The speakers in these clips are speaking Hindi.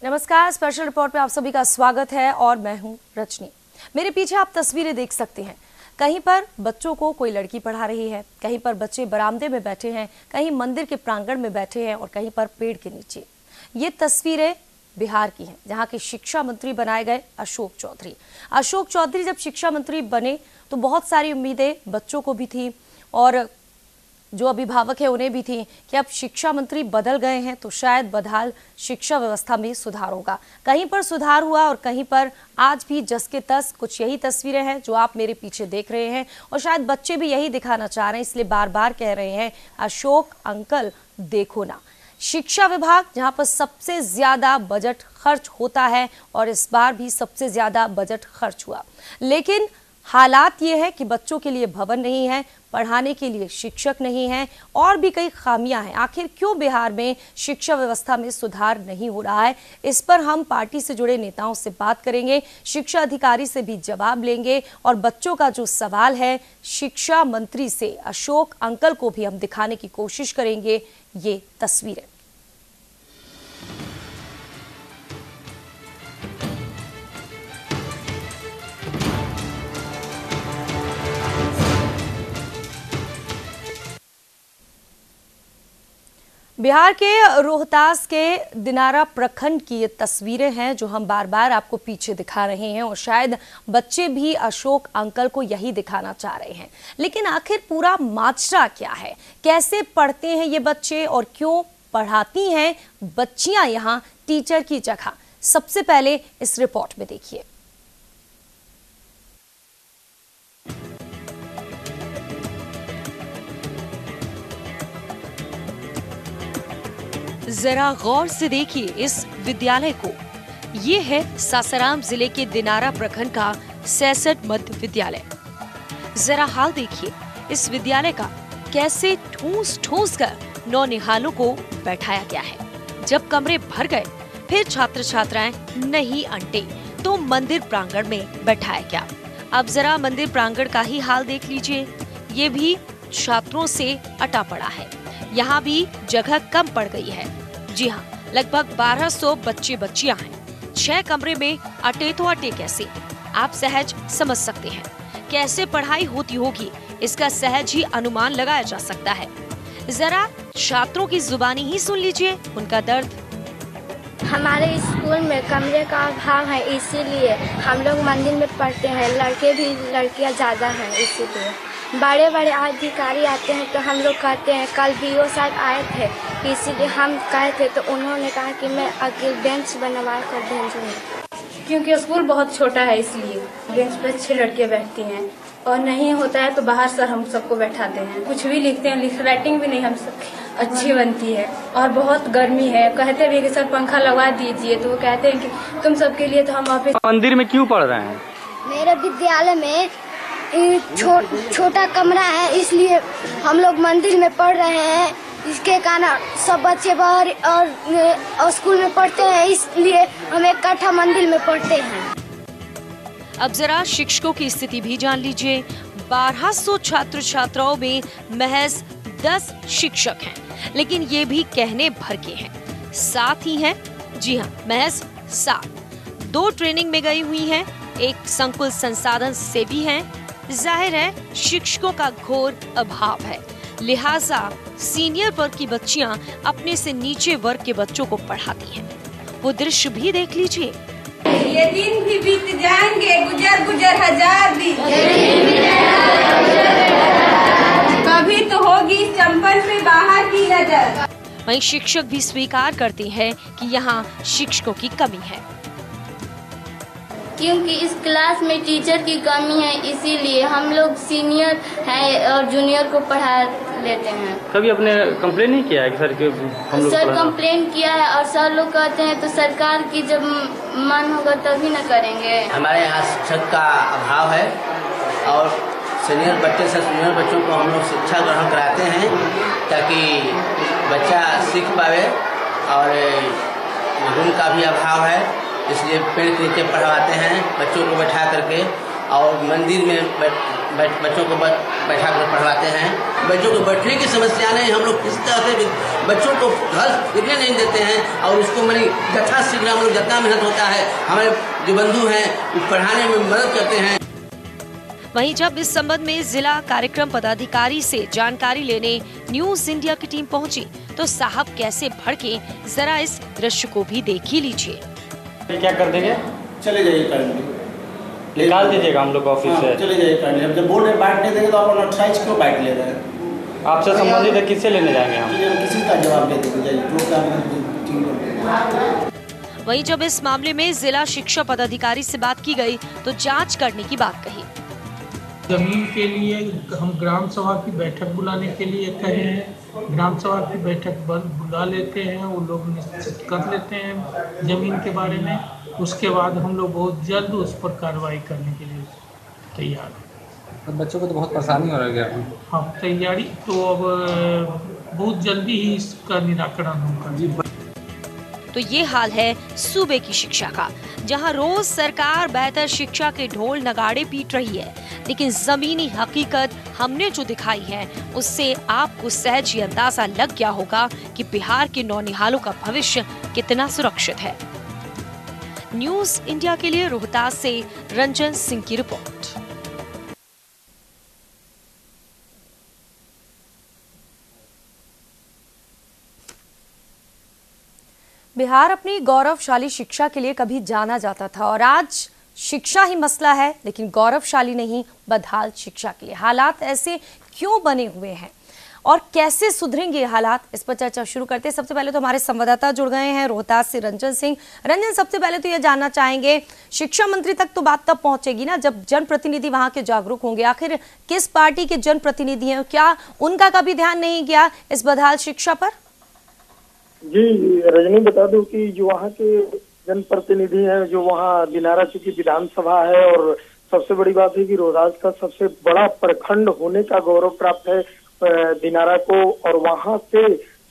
नमस्कार, स्पेशल रिपोर्ट में आप सभी का स्वागत है और मैं हूं रजनी। मेरे पीछे आप तस्वीरें देख सकते हैं। कहीं पर बच्चों को कोई लड़की पढ़ा रही है, कहीं पर बच्चे बरामदे में बैठे हैं, कहीं मंदिर के प्रांगण में बैठे हैं और कहीं पर पेड़ के नीचे। ये तस्वीरें बिहार की हैं, जहां के शिक्षा मंत्री बनाए गए अशोक चौधरी। अशोक चौधरी जब शिक्षा मंत्री बने तो बहुत सारी उम्मीदें बच्चों को भी थी और जो अभिभावक है उन्हें भी थी कि अब शिक्षा मंत्री बदल गए हैं तो शायद बदहाल शिक्षा व्यवस्था में सुधार होगा। कहीं पर सुधार हुआ और कहीं पर आज भी जस के तस कुछ यही तस्वीरें हैं जो आप मेरे पीछे देख रहे हैं और शायद बच्चे भी यही दिखाना चाह रहे हैं, इसलिए बार बार कह रहे हैं अशोक अंकल देखो ना। शिक्षा विभाग जहां पर सबसे ज्यादा बजट खर्च होता है और इस बार भी सबसे ज्यादा बजट खर्च हुआ, लेकिन हालात ये है कि बच्चों के लिए भवन नहीं है, पढ़ाने के लिए शिक्षक नहीं है और भी कई खामियां हैं। आखिर क्यों बिहार में शिक्षा व्यवस्था में सुधार नहीं हो रहा है, इस पर हम पार्टी से जुड़े नेताओं से बात करेंगे, शिक्षा अधिकारी से भी जवाब लेंगे और बच्चों का जो सवाल है शिक्षा मंत्री से अशोक अंकल को भी हम दिखाने की कोशिश करेंगे। ये तस्वीरें बिहार के रोहतास के दिनारा प्रखंड की ये तस्वीरें हैं जो हम बार बार आपको पीछे दिखा रहे हैं और शायद बच्चे भी अशोक अंकल को यही दिखाना चाह रहे हैं। लेकिन आखिर पूरा माजरा क्या है, कैसे पढ़ते हैं ये बच्चे और क्यों पढ़ाती हैं बच्चियां यहाँ टीचर की जगह, सबसे पहले इस रिपोर्ट में देखिए। जरा गौर से देखिए इस विद्यालय को। ये है सासाराम जिले के दिनारा प्रखंड का 66 मध्य विद्यालय। जरा हाल देखिए इस विद्यालय का, कैसे ठूस ठूस कर नौनिहालों को बैठाया गया है। जब कमरे भर गए फिर छात्र छात्राएं नहीं अंटे तो मंदिर प्रांगण में बैठाया गया। अब जरा मंदिर प्रांगण का ही हाल देख लीजिए, ये भी छात्रों से अटा पड़ा है। यहाँ भी जगह कम पड़ गई है। जी हाँ, लगभग 1200 बच्चे बच्चियां हैं। 6 कमरे में अटे तो अटे कैसे, आप सहज समझ सकते हैं। कैसे पढ़ाई होती होगी इसका सहज ही अनुमान लगाया जा सकता है। जरा छात्रों की जुबानी ही सुन लीजिए उनका दर्द। हमारे स्कूल में कमरे का अभाव है, इसीलिए हम लोग मंदिर में पढ़ते हैं। लड़के भी लड़कियां ज्यादा हैं, इसीलिए बड़े बड़े अधिकारी आते हैं तो हम लोग कहते हैं। कल BO साहब आए थे, इसीलिए हम कहे थे तो उन्होंने कहा कि मैं अगले बेंच बनवा कर भेजूंगी। क्योंकि स्कूल बहुत छोटा है इसलिए बेंच पर 6 लड़कियां बैठती हैं और नहीं होता है तो बाहर सर हम सबको बैठाते हैं। कुछ भी लिखते हैं, राइटिंग भी नहीं हम सब अच्छी बनती है और बहुत गर्मी है। कहते भी कि सर पंखा लगवा दीजिए तो वो कहते हैं कि तुम सबके लिए तो हम ऑफिस। मंदिर में क्यों पढ़ रहे हैं? मेरे विद्यालय में छोटा कमरा है, इसलिए हम लोग मंदिर में पढ़ रहे हैं। इसके कारण सब बच्चे बाहर और स्कूल में पढ़ते हैं, इसलिए हम एक कट्ठा मंदिर में पढ़ते हैं। अब जरा शिक्षकों की स्थिति भी जान लीजिए। 1200 छात्र छात्राओं में महज 10 शिक्षक हैं, लेकिन ये भी कहने भर के हैं। 7 ही हैं, जी हाँ महज 7। 2 ट्रेनिंग में गई हुई हैं, एक संकुल संसाधन से भी हैं। जाहिर है शिक्षकों का घोर अभाव है, लिहाजा सीनियर वर्ग की बच्चियां अपने से नीचे वर्ग के बच्चों को पढ़ाती हैं। वो दृश्य भी देख लीजिए। ये दिन भी बीत जाएंगे, गुजर गुजर हजार दिन, कभी तो होगी चंपल पे बाहर की नजर। वहीं शिक्षक भी स्वीकार करते हैं कि यहाँ शिक्षकों की कमी है, क्योंकि इस क्लास में टीचर की कमी है, इसीलिए हम लोग सीनियर हैं और जूनियर को लेते हैं। कभी आपने कंप्लेन नहीं किया है कि सर कि हम लोग सर कंप्लेन किया है और सर लोग कहते हैं तो सरकार की जब मन होगा तभी ना करेंगे। हमारे यहाँ शिक्षक का अभाव है और सीनियर बच्चे से जूनियर बच्चों को हम लोग शिक्षा ग्रहण कराते हैं ताकि बच्चा सीख पावे और रूम का भी अभाव है, इसलिए पेड़ के नीचे पढ़वाते हैं बच्चों को बैठा करके और मंदिर में बच्चों को बैठा कर पढ़वाते हैं। बच्चों को बैठने की समस्या नहीं, हम लोग किस तरह से बच्चों को घर गिरने नहीं देते हैं और उसको मैंने यथाशीघ्र हम लोग जितना मेहनत होता है हमारे जो बंधु हैं वो पढ़ाने में मदद करते हैं। वहीं जब इस संबंध में जिला कार्यक्रम पदाधिकारी से जानकारी लेने न्यूज इंडिया की टीम पहुंची तो साहब कैसे भड़के, जरा इस दृश्य को भी देख ही लीजिए। क्या कर देंगे? चले जाइए, निकाल दीजिएगा हम लोग ऑफिस से। चले जाइए, जब बोर्ड में बांट नहीं देंगे तो आप अनऑथराइज क्यों बांट ले रहे हैं? आपसे संबंधित है, किससे लेने जाएंगे हम? किसी का जवाब दे देंगे, जाइए। वहीं जब इस मामले में जिला शिक्षा पदाधिकारी से बात की गई तो जांच करने की बात कही। जमीन के लिए हम ग्राम सभा की बैठक बुलाने के लिए कहे हैं, ग्राम सभा की बैठक बुला लेते हैं, वो लोग निश्चित कर लेते हैं जमीन के बारे में। उसके बाद हम लोग बहुत जल्द उस पर कार्रवाई करने के लिए तैयार हैं। तो बच्चों को तो बहुत परेशानी हो रही है। हाँ, तैयारी तो अब बहुत जल्दी ही इसका निराकरण होगा। तो ये हाल है सूबे की शिक्षा का, जहां रोज सरकार बेहतर शिक्षा के ढोल नगाड़े पीट रही है, लेकिन जमीनी हकीकत हमने जो दिखाई है उससे आपको सहज ही अंदाजा लग गया होगा कि बिहार के नौनिहालों का भविष्य कितना सुरक्षित है। न्यूज इंडिया के लिए रोहतास से रंजन सिंह की रिपोर्ट। बिहार अपनी गौरवशाली शिक्षा के लिए कभी जाना जाता था और आज शिक्षा ही मसला है, लेकिन गौरवशाली नहीं बदहाल शिक्षा के लिए। हालात ऐसे क्यों बने हुए हैं और कैसे सुधरेंगे ये हालात, इस पर चर्चा शुरू करते हैं। सबसे पहले तो हमारे संवाददाता जुड़ गए हैं रोहतास से रंजन सिंह। रंजन, सबसे पहले तो ये जानना चाहेंगे, शिक्षा मंत्री तक तो बात तब पहुंचेगी ना जब जनप्रतिनिधि वहां के जागरूक होंगे। आखिर किस पार्टी के जनप्रतिनिधि हैं, क्या उनका कभी ध्यान नहीं गया इस बदहाल शिक्षा पर? जी रजनी, बता दूं कि जो वहाँ के जनप्रतिनिधि हैं, जो वहाँ दिनारा चूंकि विधानसभा है और सबसे बड़ी बात है कि रोहतास का सबसे बड़ा प्रखंड होने का गौरव प्राप्त है दिनारा को, और वहाँ से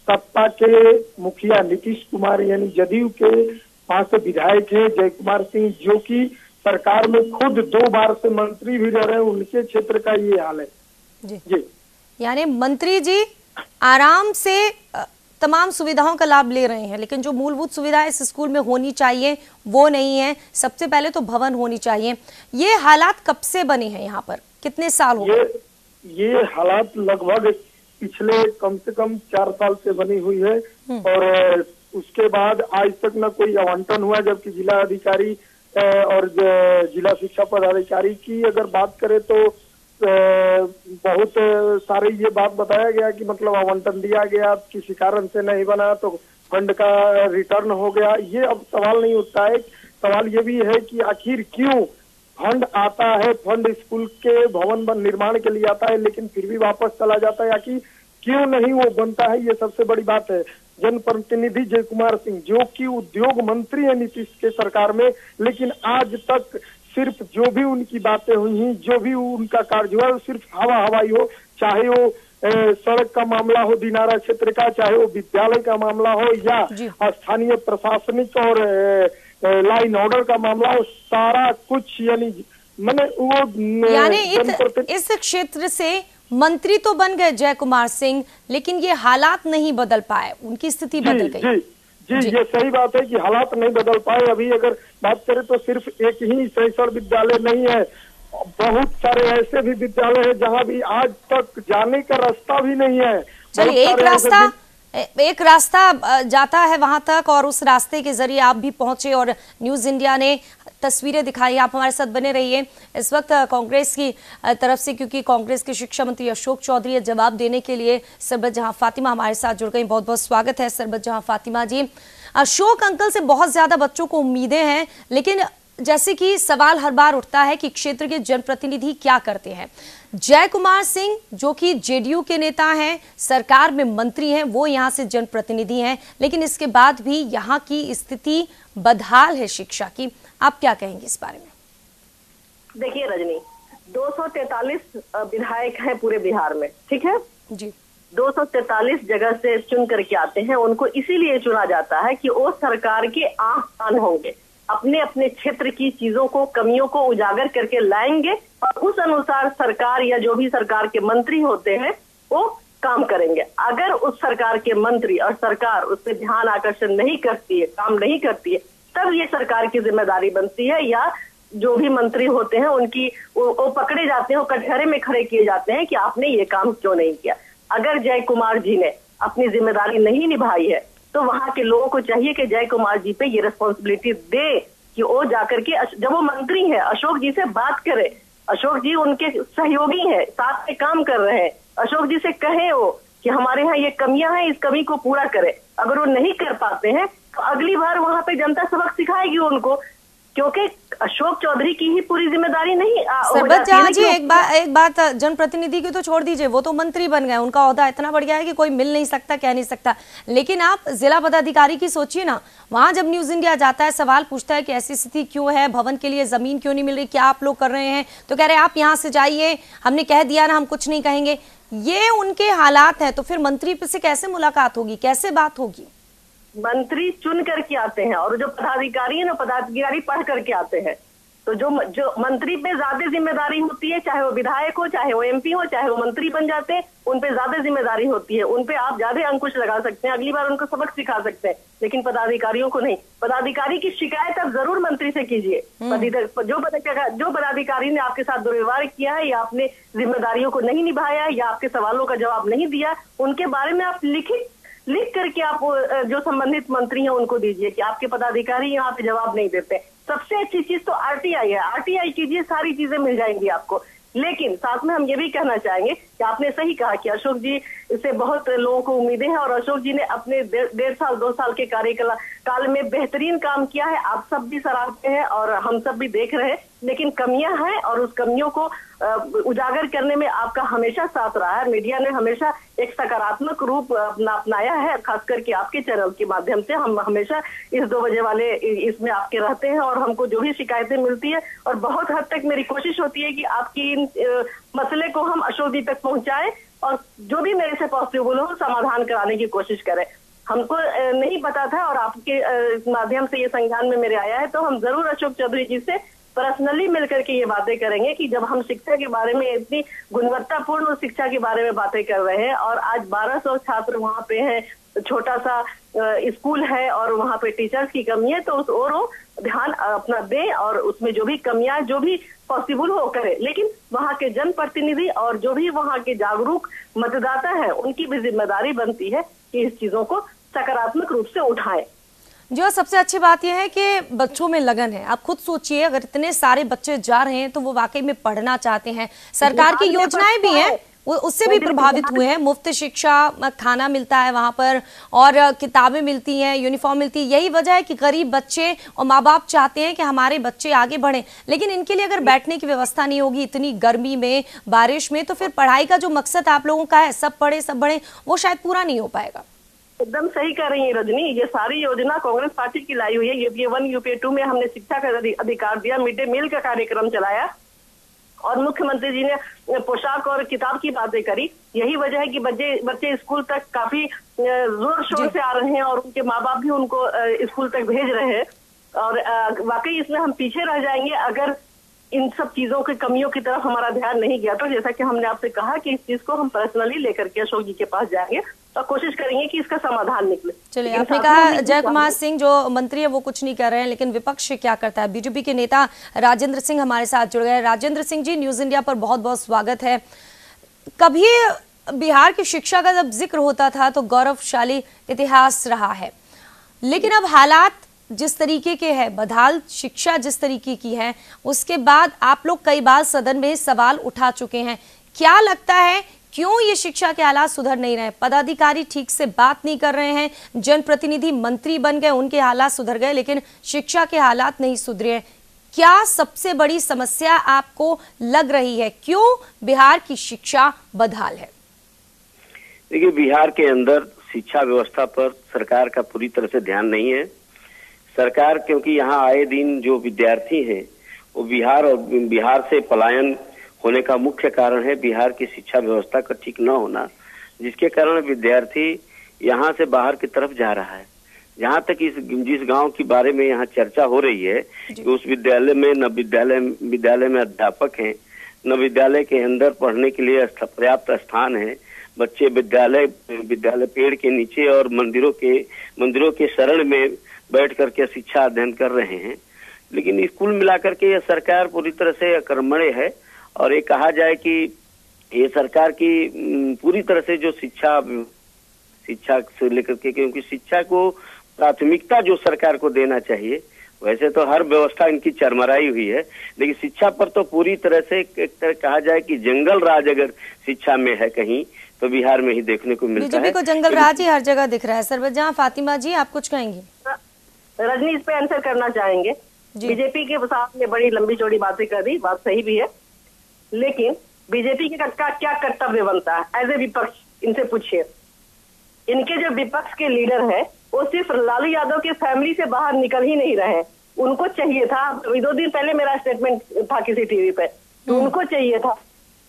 सपा के मुखिया नीतीश कुमार यानी जदयू के वहाँ से विधायक है जय कुमार सिंह, जो कि सरकार में खुद 2 बार से मंत्री भी रह रहे हैं, उनके क्षेत्र का ये हाल है। जी यानी मंत्री जी आराम से तमाम सुविधाओं का लाभ ले रहे हैं, लेकिन जो मूलभूत सुविधाएं इस स्कूल में होनी चाहिए वो नहीं है। सबसे पहले तो भवन होनी चाहिए। ये हालात कब से बने हैं यहाँ पर, कितने साल हो गए? ये हालात लगभग पिछले कम से कम 4 साल से बनी हुई है और उसके बाद आज तक न कोई आवंटन हुआ, जबकि जिला अधिकारी और जिला शिक्षा पदाधिकारी की अगर बात करें तो बहुत सारे ये बात बताया गया कि मतलब आवंटन दिया गया, किसी कारण से नहीं बना तो फंड का रिटर्न हो गया। ये अब सवाल नहीं उठता है। सवाल ये भी है कि आखिर क्यों फंड आता है, फंड स्कूल के भवन निर्माण के लिए आता है लेकिन फिर भी वापस चला जाता है, आखिर क्यों नहीं वो बनता है, ये सबसे बड़ी बात है। जनप्रतिनिधि जय कुमार सिंह जो कि उद्योग मंत्री है नीतीश के सरकार में, लेकिन आज तक सिर्फ जो भी उनकी बातें हुई, जो भी उनका कार्य हुआ, सिर्फ हवाई हो, चाहे वो सड़क का मामला हो दिनारा क्षेत्र का, चाहे वो विद्यालय का मामला हो या स्थानीय प्रशासनिक और लाइन ऑर्डर का मामला हो, सारा कुछ यानी मैंने वो यानी इस क्षेत्र से मंत्री तो बन गए जय कुमार सिंह, लेकिन ये हालात नहीं बदल पाए, उनकी स्थिति बदल गई। जी ये सही बात है कि हालात नहीं बदल पाए। अभी अगर बात करें तो सिर्फ एक ही शैक्षण विद्यालय नहीं है, बहुत सारे ऐसे भी विद्यालय है जहां भी आज तक जाने का रास्ता भी नहीं है। चलिए एक रास्ता जाता है वहां तक और उस रास्ते के जरिए आप भी पहुंचे और न्यूज इंडिया ने तस्वीरें दिखाई। आप हमारे साथ बने रहिए। इस वक्त कांग्रेस की तरफ से, क्योंकि कांग्रेस के शिक्षा मंत्री अशोक चौधरी जवाब देने के लिए सरबत जहां फातिमा हमारे साथ जुड़ गई। बहुत बहुत स्वागत है सरबत जहां फातिमा जी। अशोक अंकल से बहुत ज्यादा बच्चों को उम्मीदें हैं, लेकिन जैसे कि सवाल हर बार उठता है कि क्षेत्र के जनप्रतिनिधि क्या करते हैं। जय कुमार सिंह जो कि जेडीयू के नेता हैं, सरकार में मंत्री हैं, वो यहाँ से जनप्रतिनिधि हैं, लेकिन इसके बाद भी यहाँ की स्थिति बदहाल है शिक्षा की। आप क्या कहेंगे इस बारे में? देखिए रजनी, 243 विधायक हैं पूरे बिहार में, ठीक है जी। 243 जगह से चुन करके आते हैं। उनको इसीलिए चुना जाता है कि वो सरकार के आंख कान होंगे, अपने अपने क्षेत्र की चीजों को, कमियों को उजागर करके लाएंगे और उस अनुसार सरकार या जो भी सरकार के मंत्री होते हैं वो काम करेंगे। अगर उस सरकार के मंत्री और सरकार उस पर ध्यान आकर्षण नहीं करती है, काम नहीं करती है, तब ये सरकार की जिम्मेदारी बनती है या जो भी मंत्री होते हैं उनकी वो पकड़े जाते हैं, वो कटघरे में खड़े किए जाते हैं कि आपने ये काम क्यों नहीं किया। अगर जय कुमार जी ने अपनी जिम्मेदारी नहीं निभाई है तो वहां के लोगों को चाहिए कि जय कुमार जी पे ये रिस्पॉन्सिबिलिटी दे कि वो जाकर के, जब वो मंत्री है, अशोक जी से बात करे। अशोक जी उनके सहयोगी हैं, साथ में काम कर रहे हैं। अशोक जी से कहे वो कि हमारे यहाँ ये कमियां हैं, इस कमी को पूरा करे। अगर वो नहीं कर पाते हैं तो अगली बार वहां पे जनता सबक सिखाएगी उनको, क्योंकि अशोक चौधरी की ही पूरी जिम्मेदारी नहीं। सरबत जहां जी, एक बात जनप्रतिनिधि की तो छोड़ दीजिए, वो तो मंत्री बन गए, उनका ओहदा इतना बढ़ गया है कि कोई मिल नहीं सकता, कह नहीं सकता। लेकिन आप जिला पदाधिकारी की सोचिए ना, वहां जब न्यूज इंडिया जाता है, सवाल पूछता है कि ऐसी स्थिति क्यों है, भवन के लिए जमीन क्यों नहीं मिल रही, क्या आप लोग कर रहे हैं, तो कह रहे हैं आप यहाँ से जाइए, हमने कह दिया ना, हम कुछ नहीं कहेंगे। ये उनके हालात है, तो फिर मंत्री से कैसे मुलाकात होगी, कैसे बात होगी? मंत्री चुन करके आते हैं और जो पदाधिकारी है ना, पदाधिकारी पढ़ करके आते हैं। तो जो मंत्री पे ज्यादा जिम्मेदारी होती है, चाहे वो विधायक हो, चाहे वो एमपी हो, चाहे वो मंत्री बन जाते हैं, उन पे ज्यादा जिम्मेदारी होती है। उन पे आप ज्यादा अंकुश लगा सकते हैं, अगली बार उनको सबक सिखा सकते हैं, लेकिन पदाधिकारियों को नहीं। पदाधिकारी की शिकायत आप जरूर मंत्री से कीजिए। जो पदाधिकारी ने आपके साथ दुर्व्यवहार किया है या आपने जिम्मेदारियों को नहीं निभाया है या आपके सवालों का जवाब नहीं दिया, उनके बारे में आप लिख करके आप जो संबंधित मंत्री हैं उनको दीजिए कि आपके पदाधिकारी यहाँ पे जवाब नहीं देते। सबसे अच्छी चीज तो आरटीआई है, आरटीआई कीजिए, सारी चीजें मिल जाएंगी आपको। लेकिन साथ में हम ये भी कहना चाहेंगे कि आपने सही कहा कि अशोक जी से बहुत लोगों को उम्मीदें हैं और अशोक जी ने अपने 1.5 साल 2 साल के कार्यकाल में बेहतरीन काम किया है। आप सब भी सराहते हैं और हम सब भी देख रहे हैं, लेकिन कमियां हैं और उस कमियों को उजागर करने में आपका हमेशा साथ रहा है। मीडिया ने हमेशा एक सकारात्मक रूप अपनाया है, खास करके आपके चैनल के माध्यम से। हम हमेशा इस 2 बजे वाले इसमें आपके रहते हैं और हमको जो भी शिकायतें मिलती है और बहुत हद तक मेरी कोशिश होती है कि आपकी इन मसले को हम अशोक जी तक पहुंचाएं और जो भी मेरे से पॉसिबल हो समाधान कराने की कोशिश करें। हमको नहीं पता था और आपके माध्यम से ये संज्ञान में मेरे आया है, तो हम जरूर अशोक चौधरी जी से पर्सनली मिलकर के ये बातें करेंगे कि जब हम शिक्षा के बारे में, इतनी गुणवत्तापूर्ण शिक्षा के बारे में बातें कर रहे हैं और आज 1200 छात्र वहाँ पे हैं, छोटा सा स्कूल है और वहाँ पे टीचर्स की कमी है, तो उस और ध्यान अपना दें और उसमें जो भी कमियां, जो भी पॉसिबल हो करे। लेकिन वहाँ के जनप्रतिनिधि और जो भी वहाँ के जागरूक मतदाता है, उनकी भी जिम्मेदारी बनती है कि इस चीजों को सकारात्मक रूप से उठाएं। जो सबसे अच्छी बात यह है कि बच्चों में लगन है। आप खुद सोचिए, अगर इतने सारे बच्चे जा रहे हैं तो वो वाकई में पढ़ना चाहते हैं। सरकार की योजनाएं भी हैं, उससे भी प्रभावित हुए हैं। मुफ्त शिक्षा, खाना मिलता है वहां पर और किताबें मिलती हैं, यूनिफॉर्म मिलती है। यही वजह है कि गरीब बच्चे और माँ बाप चाहते हैं कि हमारे बच्चे आगे बढ़ें। लेकिन इनके लिए अगर बैठने की व्यवस्था नहीं होगी इतनी गर्मी में, बारिश में, तो फिर पढ़ाई का जो मकसद आप लोगों का है, सब पढ़े सब बढ़े, वो शायद पूरा नहीं हो पाएगा। एकदम सही कह रही है रजनी। ये सारी योजना कांग्रेस पार्टी की लाई हुई है। यूपीए 1 यूपीए 2 में हमने शिक्षा का अधिकार दिया, मिड डे मील का कार्यक्रम चलाया और मुख्यमंत्री जी ने पोशाक और किताब की बातें करी। यही वजह है कि बच्चे स्कूल तक काफी जोर शोर से आ रहे हैं और उनके माँ बाप भी उनको स्कूल तक भेज रहे हैं। और वाकई इसमें हम पीछे रह जाएंगे अगर इन सब चीजों की कमियों की तरफ हमारा ध्यान नहीं गया। तो जैसा कि हमने आपसे कहा कि इस चीज को हम पर्सनली लेकर के अशोक जी के पास जाएंगे और कोशिश करेंगे कि इसका समाधान निकले। चलिए, आपने कहा जय कुमार सिंह जो मंत्री है वो कुछ नहीं कर रहे हैं, लेकिन विपक्ष क्या करता है? बीजेपी के नेता राजेंद्र सिंह हमारे साथ जुड़ गए। राजेंद्र सिंह जी, न्यूज इंडिया पर बहुत बहुत स्वागत है। कभी बिहार की शिक्षा का जब जिक्र होता था तो गौरवशाली इतिहास रहा है, लेकिन अब हालात जिस तरीके के हैं, बदहाल शिक्षा जिस तरीके की है, उसके बाद आप लोग कई बार सदन में सवाल उठा चुके हैं। क्या लगता है क्यों ये शिक्षा के हालात सुधर नहीं रहे? पदाधिकारी ठीक से बात नहीं कर रहे हैं, जनप्रतिनिधि मंत्री बन गए, उनके हालात सुधर गए, लेकिन शिक्षा के हालात नहीं सुधरे हैं। क्या सबसे बड़ी समस्या आपको लग रही है? क्यों बिहार की शिक्षा बदहाल है? देखिए, बिहार के अंदर शिक्षा व्यवस्था पर सरकार का पूरी तरह से ध्यान नहीं है। सरकार, क्योंकि यहाँ आए दिन जो विद्यार्थी हैं वो बिहार से पलायन होने का मुख्य कारण है बिहार की शिक्षा व्यवस्था का ठीक न होना, जिसके कारण विद्यार्थी यहाँ से बाहर की तरफ जा रहा है। जहाँ तक जिस गांव के बारे में यहाँ चर्चा हो रही है कि उस विद्यालय में न विद्यालय में अध्यापक हैं, न विद्यालय के अंदर पढ़ने के लिए पर्याप्त स्थान है। बच्चे विद्यालय पेड़ के नीचे और मंदिरों के शरण में बैठ करके शिक्षा अध्ययन कर रहे हैं। लेकिन कुल मिलाकर के यह सरकार पूरी तरह से अकर्मण्य है। और ये कहा जाए कि ये सरकार की पूरी तरह से जो शिक्षा से लेकर के, क्योंकि शिक्षा को प्राथमिकता जो सरकार को देना चाहिए, वैसे तो हर व्यवस्था इनकी चरमराई हुई है, लेकिन शिक्षा पर तो पूरी तरह से एक तरह कहा जाए कि जंगल राज अगर शिक्षा में है कहीं तो बिहार में ही देखने को मिलता है। बीजेपी को जंगल राज ही हर जगह दिख रहा है। सरबजहाँ फातिमा जी, आप कुछ कहेंगी? रजनी इस पे आंसर करना चाहेंगे। बीजेपी के साथ में बड़ी लंबी चौड़ी बातें कर दी, बात सही भी है, लेकिन बीजेपी का क्या कर्तव्य बनता है एज ए विपक्ष? इनसे पूछिए। इनके जो विपक्ष के लीडर है वो सिर्फ लालू यादव के फैमिली से बाहर निकल ही नहीं रहे। उनको चाहिए था, 2 दिन पहले मेरा स्टेटमेंट था किसी टीवी पे, तो उनको चाहिए था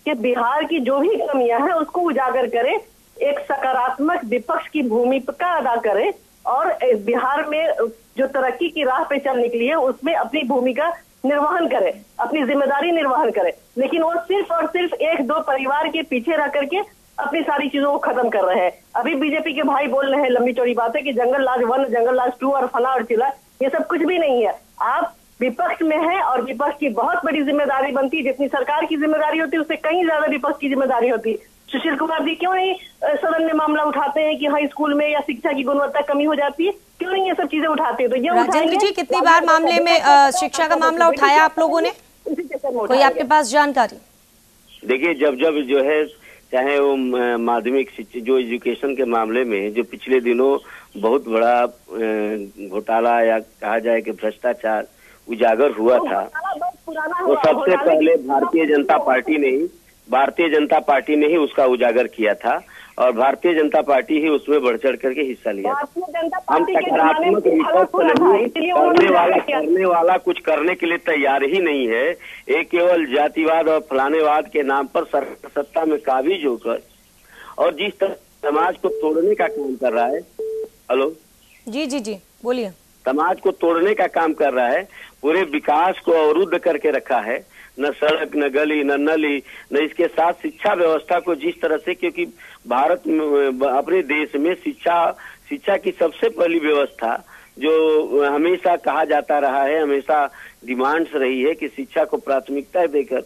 कि बिहार की जो भी कमियां हैं उसको उजागर करे, एक सकारात्मक विपक्ष की भूमिका अदा करे और बिहार में जो तरक्की की राह पे चल निकली है उसमें अपनी भूमिका निर्वहन करे, अपनी जिम्मेदारी निर्वहन करे। लेकिन वो सिर्फ और सिर्फ 1-2 परिवार के पीछे रह करके अपनी सारी चीजों को खत्म कर रहे हैं। अभी बीजेपी के भाई बोल रहे हैं लंबी चौड़ी बातें कि जंगल राज 1, जंगल राज 2 और फला और चिला, ये सब कुछ भी नहीं है। आप विपक्ष में है और विपक्ष की बहुत बड़ी जिम्मेदारी बनती है, जितनी सरकार की जिम्मेदारी होती है उससे कहीं ज्यादा विपक्ष की जिम्मेदारी होती है। सुशील कुमार जी क्यों नहीं सदन में मामला उठाते हैं कि हाँ स्कूल में या शिक्षा की गुणवत्ता कमी हो जाती है? क्यों नहीं ये सब चीजें उठाते हैं? तो ये राजेंद्र जी, कितनी बार मामले में शिक्षा का मामला उठाया आप लोगों ने? कोई आपके पास जानकारी? देखिए, जब जो है चाहे वो माध्यमिक शिक्षा जो एजुकेशन के मामले में जो पिछले दिनों बहुत बड़ा घोटाला या कहा जाए कि भ्रष्टाचार उजागर हुआ था, तो सबसे पहले भारतीय जनता पार्टी ने ही उसका उजागर किया था और भारतीय जनता पार्टी ही उसमें बढ़ चढ़ करके हिस्सा लिया। हम सकारात्मक करने वाला कुछ करने के लिए तैयार ही नहीं है। एक केवल जातिवाद और फलानेवाद के नाम पर सत्ता में काबिज होकर और जिस तरह समाज को तोड़ने का काम कर रहा है। हेलो जी बोलिए। समाज को तोड़ने का काम कर रहा है, पूरे विकास को अवरुद्ध करके रखा है, न सड़क, न गली, न नली, न इसके साथ शिक्षा व्यवस्था को जिस तरह से, क्योंकि भारत में अपने देश में शिक्षा की सबसे पहली व्यवस्था जो हमेशा कहा जाता रहा है, हमेशा डिमांड्स रही है कि शिक्षा को प्राथमिकता देकर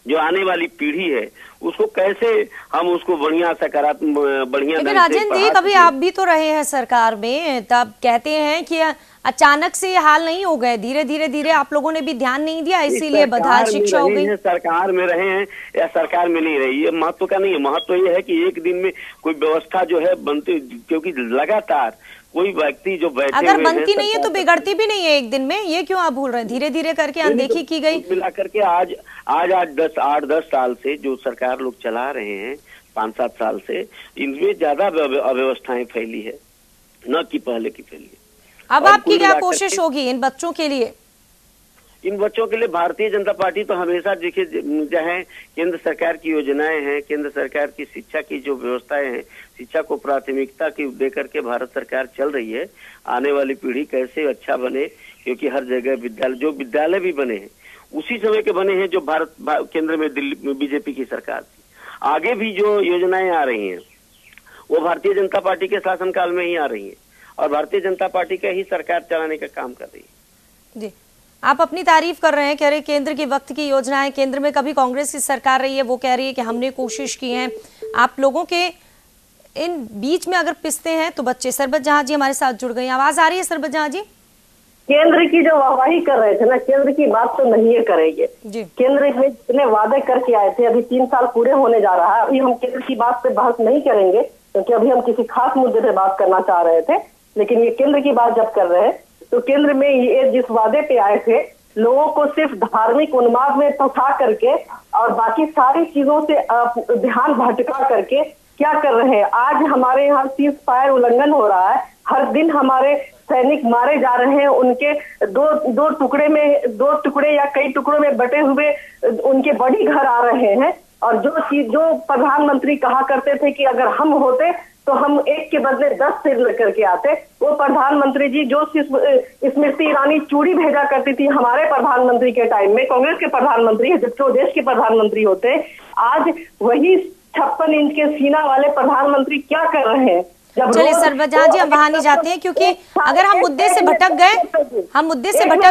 जो आने वाली पीढ़ी है उसको कैसे हम उसको बढ़िया सकारात्मक बढ़िया। लेकिन राजेंद्र जी, कभी आप भी तो रहे हैं सरकार में, तब कहते हैं कि अचानक से ये हाल नहीं हो गए, धीरे आप लोगों ने भी ध्यान नहीं दिया, इसीलिए बदहाल शिक्षा हो गई। सरकार में रहे हैं या सरकार में नहीं रही, ये महत्व का नहीं है। महत्व ये है कि एक दिन में कोई व्यवस्था जो है बनती, क्योंकि लगातार कोई व्यक्ति जो बैठे अगर बनती नहीं है तो बिगड़ती भी नहीं है एक दिन में, ये क्यों आप भूल रहे हैं? धीरे करके अनदेखी की गई। मिला करके आज 8-10 साल से जो सरकार लोग चला रहे हैं, 5-7 साल से, इनमें ज्यादा अव्यवस्थाएं फैली है, न कि पहले की फैली है। अब आपकी क्या कोशिश होगी इन बच्चों के लिए? इन बच्चों के लिए भारतीय जनता पार्टी तो हमेशा देखिए, चाहे केंद्र सरकार की योजनाएं हैं, केंद्र सरकार की शिक्षा की जो व्यवस्थाएं हैं, शिक्षा को प्राथमिकता की देकर के भारत सरकार चल रही है। आने वाली पीढ़ी कैसे अच्छा बने, क्योंकि हर जगह विद्यालय भी बने हैं उसी समय के बने हैं जो केंद्र में दिल्ली में बीजेपी की सरकार थी। आगे भी जो योजनाएं आ रही हैं वो भारतीय जनता पार्टी के शासनकाल में ही आ रही है और भारतीय जनता पार्टी का ही सरकार चलाने का काम कर रही है। जी, आप अपनी तारीफ कर रहे हैं, कह रहे केंद्र के वक्त की योजनाएं, केंद्र में कभी कांग्रेस की सरकार रही है, वो कह रही है कि हमने कोशिश की है। आप लोगों के इन बीच में अगर पिसते हैं तो बच्चे। सरबजहाँ जी हमारे साथ जुड़ गई, आवाज आ रही है सरबजहाँ जी? केंद्र की जो वाहवाही कर रहे थे ना, केंद्र की बात तो नहीं है करेंगे। केंद्र में जितने वादे करके आए थे, अभी 3 साल पूरे होने जा रहा है। अभी हम केंद्र की बात पे बहस नहीं करेंगे क्योंकि अभी हम किसी खास मुद्दे पे बात करना चाह रहे थे, लेकिन ये केंद्र की बात जब कर रहे हैं तो केंद्र में ये जिस वादे पे आए थे लोगों को सिर्फ धार्मिक उन्माद में फंसा करके और बाकी सारी चीजों से ध्यान भटका करके क्या कर रहे हैं। आज हमारे यहाँ सीज फायर उल्लंघन हो रहा है, हर दिन हमारे सैनिक मारे जा रहे हैं, उनके दो टुकड़े या कई टुकड़ों में बटे हुए उनके बॉडी घर आ रहे हैं। और जो प्रधानमंत्री कहा करते थे कि अगर हम होते तो हम एक के बदले 10 सिर लेकर के आते, वो प्रधानमंत्री जी जो स्मृति ईरानी चूड़ी भेजा करती थी हमारे प्रधानमंत्री के टाइम में, कांग्रेस के प्रधानमंत्री है, जबकि वो देश के प्रधानमंत्री होते, आज वही 56 इंच के सीना वाले प्रधानमंत्री क्या कर रहे हैं। चलिए सरबजाह जी, हम वहां नहीं जाते हैं, क्योंकि अगर हम मुद्दे से भटक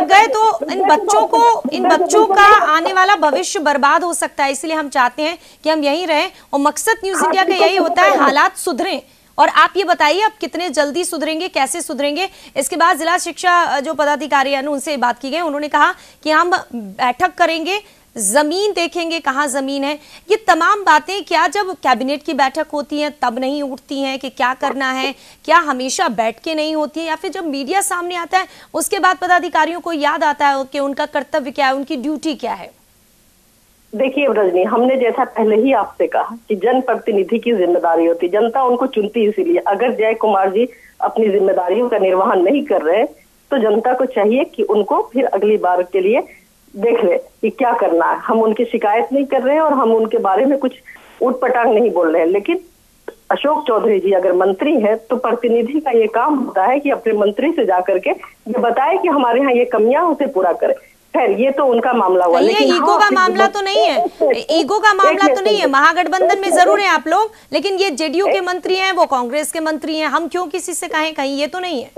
गए तो इन बच्चों का आने वाला भविष्य बर्बाद हो सकता है। इसलिए हम चाहते हैं कि हम यहीं रहें और मकसद न्यूज इंडिया का यही होता है, हालात सुधरें। और आप ये बताइए, आप कितने जल्दी सुधरेंगे, कैसे सुधरेंगे? इसके बाद जिला शिक्षा जो पदाधिकारी है उनसे बात की गई, उन्होंने कहा कि हम बैठक करेंगे, जमीन देखेंगे कहाँ जमीन है। ये तमाम बातें क्या जब कैबिनेट की बैठक होती है तब नहीं उठती हैं कि क्या करना है? क्या हमेशा बैठ के नहीं होती है, या फिर जब मीडिया सामने आता है उसके बाद पदाधिकारियों को याद आता है कि उनका कर्तव्य क्या है, उनकी ड्यूटी क्या है? देखिए रजनी, हमने जैसा पहले ही आपसे कहा कि जनप्रतिनिधि की जिम्मेदारी होती, जनता उनको चुनती, इसीलिए अगर जय कुमार जी अपनी जिम्मेदारियों का निर्वहन नहीं कर रहे तो जनता को चाहिए कि उनको फिर अगली बार के लिए देख ले कि क्या करना है। हम उनकी शिकायत नहीं कर रहे हैं और हम उनके बारे में कुछ उठपटांग नहीं बोल रहे हैं, लेकिन अशोक चौधरी जी अगर मंत्री हैं तो प्रतिनिधि का ये काम होता है कि अपने मंत्री से जाकर के ये बताए कि हमारे यहाँ ये कमियां उसे पूरा करे। खैर ये तो उनका मामला हुआ, लेकिन ईगो का मामला तो नहीं है, ईगो का मामला तो नहीं है। महागठबंधन में जरूर है आप लोग, लेकिन ये जेडीयू के मंत्री हैं, वो कांग्रेस के मंत्री हैं, हम क्यों किसी से कहें कहीं, ये तो नहीं है।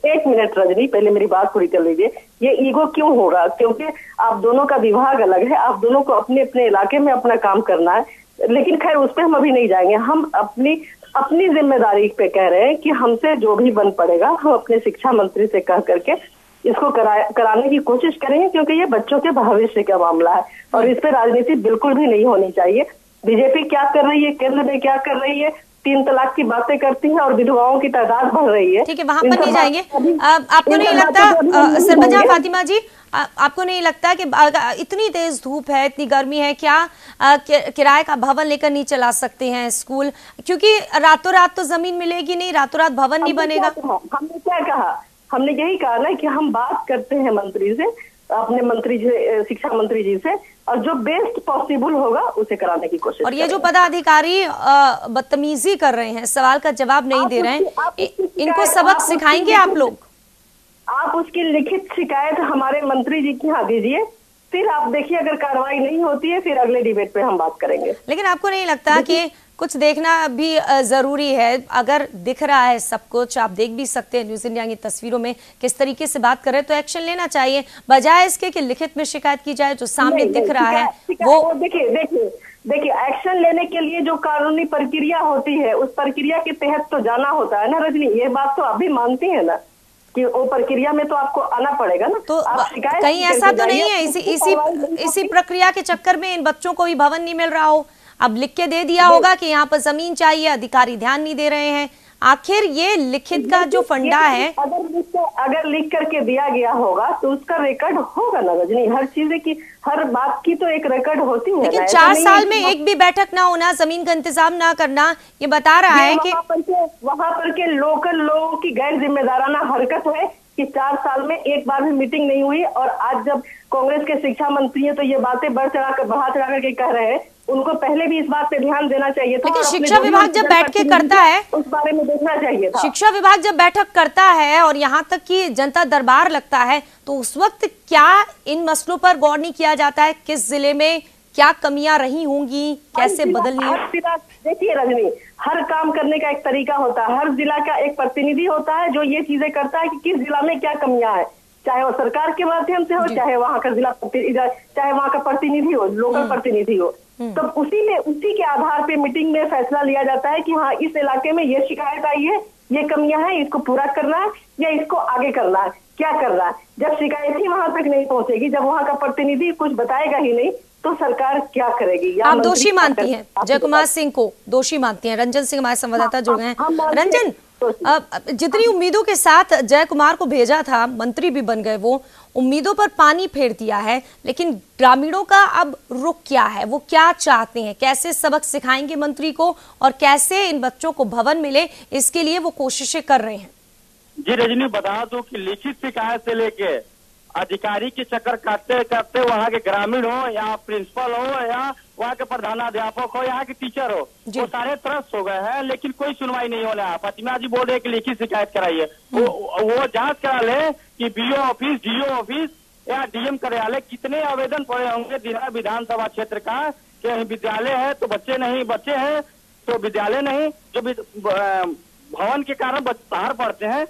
एक मिनट रजनी, पहले मेरी बात पूरी कर लीजिए। ये ईगो क्यों हो रहा? क्योंकि आप दोनों का विभाग अलग है, आप दोनों को अपने अपने इलाके में अपना काम करना है, लेकिन खैर उस पर हम अभी नहीं जाएंगे। हम अपनी जिम्मेदारी पे कह रहे हैं कि हमसे जो भी बन पड़ेगा हम अपने शिक्षा मंत्री से कह करके इसको कराने की कोशिश करेंगे, क्योंकि ये बच्चों के भविष्य का मामला है और इस पे राजनीति बिल्कुल भी नहीं होनी चाहिए। बीजेपी क्या कर रही है, केंद्र में क्या कर रही है, 3 तलाक की बातें करती है और विधवाओं की तादाद बढ़ रही है। ठीक है, वहां पर नहीं जाएंगे। आपको नहीं लगता सरबजाह फातिमा जी, आपको नहीं लगता कि इतनी तेज धूप है, इतनी गर्मी है, क्या किराए का भवन लेकर नहीं चला सकते हैं स्कूल? क्योंकि रातों रात तो जमीन मिलेगी नहीं, रातों रात भवन नहीं बनेगा। हमने क्या कहा? हमने यही कहा ना कि हम बात करते हैं मंत्री से, अपने मंत्री जी, शिक्षा मंत्री जी से, और जो बेस्ट पॉसिबल होगा उसे कराने की कोशिश। और ये जो पदाधिकारी बदतमीजी कर रहे हैं, सवाल का जवाब नहीं दे रहे हैं, इनको सबक सिखाएंगे आप लोग? आप उसकी लिखित शिकायत हमारे मंत्री जी के यहाँ दीजिए, फिर आप देखिए अगर कार्रवाई नहीं होती है फिर अगले डिबेट पे हम बात करेंगे। लेकिन आपको नहीं लगता कि कुछ देखना भी जरूरी है? अगर दिख रहा है सब कुछ, आप देख भी सकते हैं न्यूज इंडिया की तस्वीरों में किस तरीके से बात कर रहे हैं, तो एक्शन लेना चाहिए बजाय इसके कि लिखित में शिकायत की जाए। जो सामने दिख रहा है वो देखिए एक्शन लेने के लिए जो कानूनी प्रक्रिया होती है उस प्रक्रिया के तहत तो जाना होता है ना रजनी, ये बात तो आप भी मानती है ना कि वो प्रक्रिया में तो आपको आना पड़ेगा ना। तो कहीं ऐसा तो नहीं है इसी प्रक्रिया के चक्कर में इन बच्चों को भी भवन नहीं मिल रहा हो? अब लिख के दे दिया होगा कि यहाँ पर जमीन चाहिए, अधिकारी ध्यान नहीं दे रहे हैं। आखिर ये लिखित का जो फंडा है, अगर लिख करके दिया गया होगा तो उसका रिकॉर्ड होगा ना रजनी। हर चीज की, हर बात की तो एक रिकॉर्ड होती है। लेकिन 4 साल में एक भी बैठक ना होना, जमीन का इंतजाम ना करना, ये बता रहा है कि वहाँ पर के लोकल लोगों की गैर जिम्मेदाराना हरकत है कि 4 साल में एक बार भी मीटिंग नहीं हुई। और आज जब कांग्रेस के शिक्षा मंत्री है तो ये बातें बढ़ा चढ़ा करके कह रहे हैं, उनको पहले भी इस बात पे ध्यान देना चाहिए था। लेकिन शिक्षा विभाग जब बैठ के करता है उस बारे में देखना चाहिए था। शिक्षा विभाग जब बैठक करता है और यहाँ तक कि जनता दरबार लगता है तो उस वक्त क्या इन मसलों पर गौर नहीं किया जाता है? किस जिले में क्या कमियां रही होंगी, कैसे बदलनी है? देखिए रजनी, हर काम करने का एक तरीका होता है, हर जिला का एक प्रतिनिधि होता है जो ये चीजें करता है कि किस जिला में क्या कमियां है, चाहे वो सरकार के माध्यम से हो, चाहे वहाँ का चाहे वहाँ का प्रतिनिधि हो, लोकल प्रतिनिधि हो। तो उसी के आधार पे मीटिंग में फैसला लिया जाता है कि हाँ इस इलाके में ये शिकायत आई है, ये कमियां हैं, इसको पूरा करना है या इसको आगे करना है, क्या करना है। जब शिकायत ही वहां तक नहीं पहुंचेगी, जब वहाँ का प्रतिनिधि कुछ बताएगा ही नहीं, तो सरकार क्या करेगी? आप दोषी मानती हैं जय कुमार सिंह को? दोषी मानती हैं? रंजन सिंह हमारे संवाददाता जुड़ गए हैं। रंजन, जितनी उम्मीदों के साथ जय कुमार को भेजा था, मंत्री भी बन गए, वो उम्मीदों पर पानी फेर दिया है, लेकिन ग्रामीणों का अब रुख क्या है, वो क्या चाहते हैं, कैसे सबक सिखाएंगे मंत्री को और कैसे इन बच्चों को भवन मिले, इसके लिए वो कोशिशें कर रहे हैं। जी रजनी, बता दूं कि लिखित शिकायत से लेके अधिकारी के चक्कर काटते काटते वहाँ के ग्रामीण हो या प्रिंसिपल हो या वहाँ के प्रधानाध्यापक हो, यहाँ के टीचर हो, वो सारे त्रस्त हो गए हैं, लेकिन कोई सुनवाई नहीं हो रहा है। फातिमा जी बोल रहे हैं कि लिखित शिकायत कराइए, वो जांच करा ले कि बीओ ऑफिस, डीओ ऑफिस या डीएम कार्यालय कितने आवेदन पड़े होंगे दिना विधानसभा क्षेत्र का कि विद्यालय है तो बच्चे नहीं, बच्चे हैं तो विद्यालय नहीं, जो भवन के कारण बाहर पढ़ते हैं,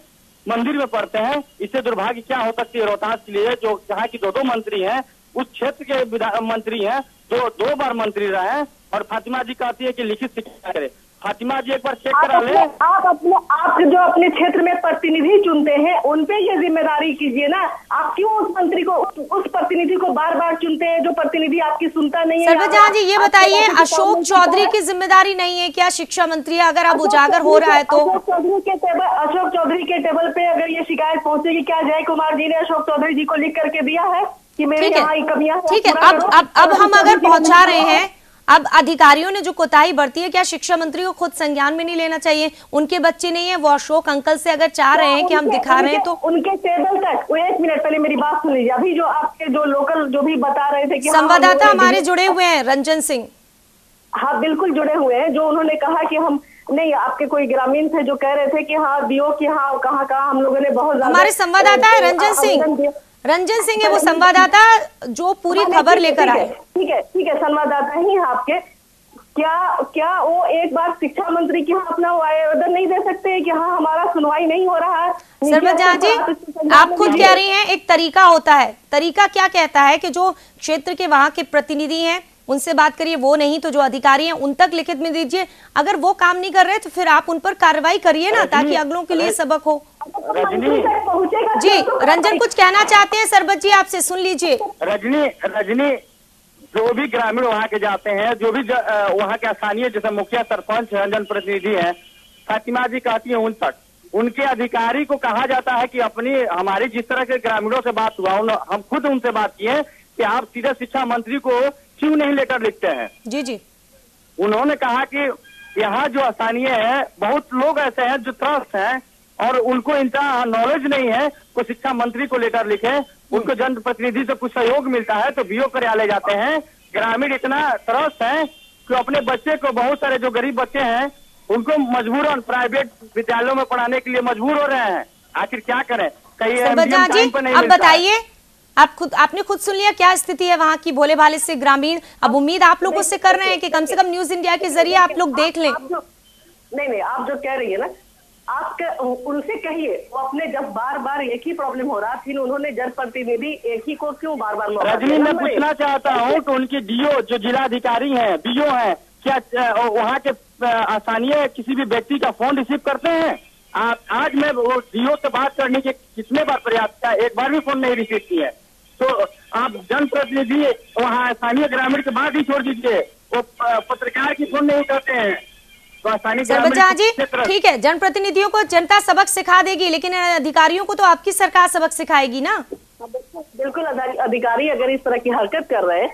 मंदिर में पढ़ते हैं। इससे दुर्भाग्य क्या हो सकती है रोहतास के लिए, जो जहाँ की दो मंत्री हैं, उस क्षेत्र के मंत्री हैं, जो 2 बार मंत्री रहे हैं, और फातिमा जी कहती है कि लिखित शिकायत करे। फातिमा जी एक बार चेक करा ले। आप जो अपने क्षेत्र में प्रतिनिधि चुनते हैं उन पे ये जिम्मेदारी कीजिए ना। आप क्यों उस मंत्री को, उस प्रतिनिधि को बार बार चुनते हैं जो प्रतिनिधि आपकी सुनता नहीं है? सर्वजहां जी ये बताइए, अशोक चौधरी की जिम्मेदारी नहीं है क्या शिक्षा मंत्री है? अगर अब उजागर हो रहा है तो अशोक चौधरी के टेबल पे अगर ये शिकायत पहुंचेगी, क्या जय कुमार जी ने अशोक चौधरी जी को लिख करके दिया है कि मेरे यहाँ कमियां? ठीक है, अब हम अगर पहुंचा रहे हैं, अब अधिकारियों ने जो कोताही बरती है, क्या शिक्षा मंत्री को खुद संज्ञान में नहीं लेना चाहिए? उनके बच्चे नहीं है, वो अशोक अंकल से अगर चाह रहे हैं कि हम दिखा रहे हैं तो उनके टेबल तक। 1 मिनट पहले मेरी बात सुन लीजिए। अभी जो आपके जो लोकल जो भी बता रहे थे कि संवाददाता हमारे जुड़े हुए हैं, रंजन सिंह। हाँ बिल्कुल जुड़े हुए हैं। जो उन्होंने कहा कि हम नहीं, आपके कोई ग्रामीण थे जो कह रहे थे कि हाँ बीओ की हाँ कहाँ हम लोगों ने बहुत हमारे संवाददाता है रंजन सिंह है वो संवाददाता जो पूरी खबर लेकर आए। ठीक है, संवाददाता ही है आपके। क्या वो एक बार शिक्षा मंत्री की अपना आवेदन नहीं दे सकते कि हाँ हमारा सुनवाई नहीं हो रहा है? सर्वजहां जी, आप खुद कह रही हैं एक तरीका होता है, तरीका क्या कहता है कि जो क्षेत्र के वहां के प्रतिनिधि हैं उनसे बात करिए, वो नहीं तो जो अधिकारी हैं उन तक लिखित में दीजिए। अगर वो काम नहीं कर रहे तो फिर आप उन पर कार्रवाई करिए ना, ताकि अगलों के लिए सबक हो। जी रंजन कुछ कहना चाहते हैं, सरबत जी आपसे सुन लीजिए। रजनी, जो भी ग्रामीण वहाँ के जाते हैं, जो भी वहाँ के स्थानीय जैसे मुखिया, सरपंच, जनप्रतिनिधि हैं, फातिमा जी कहती है उन तक, उनके अधिकारी को कहा जाता है कि हमारी जिस तरह के ग्रामीणों से बात हुआ, हम खुद उनसे बात किए कि आप सीधे शिक्षा मंत्री को क्यों नहीं लेटर लिखते हैं? जी उन्होंने कहा कि यहाँ जो स्थानीय है, बहुत लोग ऐसे हैं जो त्रस्त हैं और उनको इनका नॉलेज नहीं है, को शिक्षा मंत्री को लेटर लिखे, उनको जनप्रतिनिधि से कुछ सहयोग मिलता है तो बीओ कार्यालय जाते हैं। ग्रामीण इतना त्रस्त है कि अपने बच्चे को, बहुत सारे जो गरीब बच्चे हैं उनको मजबूरन प्राइवेट विद्यालयों में पढ़ाने के लिए मजबूर हो रहे हैं। आखिर क्या करें? अब बताइए, आपने खुद सुन लिया क्या स्थिति है वहाँ की, भोले भाले से ग्रामीण। अब उम्मीद आप लोगों से कर रहे हैं कि कम से कम न्यूज इंडिया के जरिए आप लोग देख लें। नहीं, आप जो कह रही है ना, आप उनसे कहिए, वो अपने जब बार बार एक ही प्रॉब्लम हो रहा, फिर उन्होंने जनप्रतिनिधि एक ही को क्यों बार बार? रजनी, मैं पूछना चाहता हूँ कि उनके डीओ जो जिलाधिकारी हैं, बीओ हैं, क्या वहाँ के स्थानीय किसी भी व्यक्ति का फोन रिसीव करते हैं? आज मैं वो डीओ से बात करने के कितने बार प्रयास किया, एक बार भी फोन नहीं रिसीव किया। तो आप जनप्रतिनिधि वहाँ स्थानीय ग्रामीण के बात ही छोड़ दीजिए, वो पत्रकार की फोन नहीं करते हैं। तो सर्वजहां जी ठीक है, जनप्रतिनिधियों को जनता सबक सिखा देगी, लेकिन अधिकारियों को तो आपकी सरकार सबक सिखाएगी ना। बिल्कुल, अधिकारी अगर इस तरह की हरकत कर रहे हैं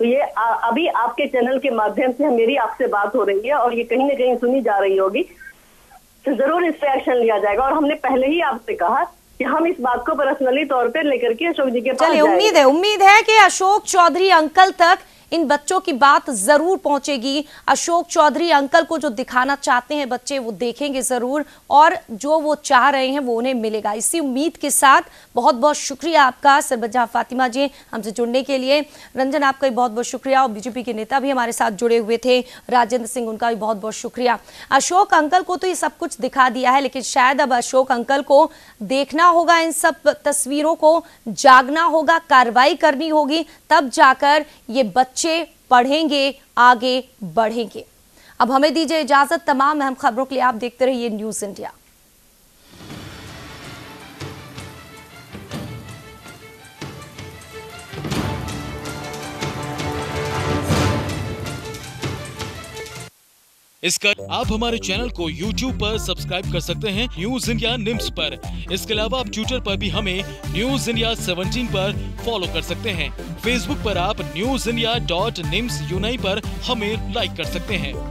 तो ये अभी आपके चैनल के माध्यम से मेरी आपसे बात हो रही है और ये कहीं ना कहीं सुनी जा रही होगी, तो जरूर इस पे एक्शन लिया जाएगा। और हमने पहले ही आपसे कहा कि हम इस बात को पर्सनली तौर पे लेकर के अशोक जी के पास जाएंगे। उम्मीद है कि अशोक चौधरी अंकल तक इन बच्चों की बात जरूर पहुंचेगी। अशोक चौधरी अंकल को जो दिखाना चाहते हैं बच्चे, वो देखेंगे जरूर, और जो वो चाह रहे हैं वो उन्हें मिलेगा। इसी उम्मीद के साथ बहुत बहुत शुक्रिया आपका सरबतजहां फातिमा जी हमसे जुड़ने के लिए। रंजन आपका भी बहुत बहुत शुक्रिया, और बीजेपी के नेता भी हमारे साथ जुड़े हुए थे, राजेंद्र सिंह, उनका भी बहुत बहुत शुक्रिया। अशोक अंकल को तो ये सब कुछ दिखा दिया है, लेकिन शायद अब अशोक अंकल को देखना होगा इन सब तस्वीरों को, जागना होगा, कार्रवाई करनी होगी, तब जाकर ये बच्चे पढ़ेंगे, आगे बढ़ेंगे। अब हमें दीजिए इजाजत। तमाम अहम खबरों के लिए आप देखते रहिए न्यूज़ इंडिया। इसका आप हमारे चैनल को YouTube पर सब्सक्राइब कर सकते हैं न्यूज इंडिया निम्स पर। इसके अलावा आप ट्विटर पर भी हमें न्यूज इंडिया 17 पर फॉलो कर सकते हैं। फेसबुक पर आप newsindia.nimsUnai पर हमें लाइक कर सकते हैं।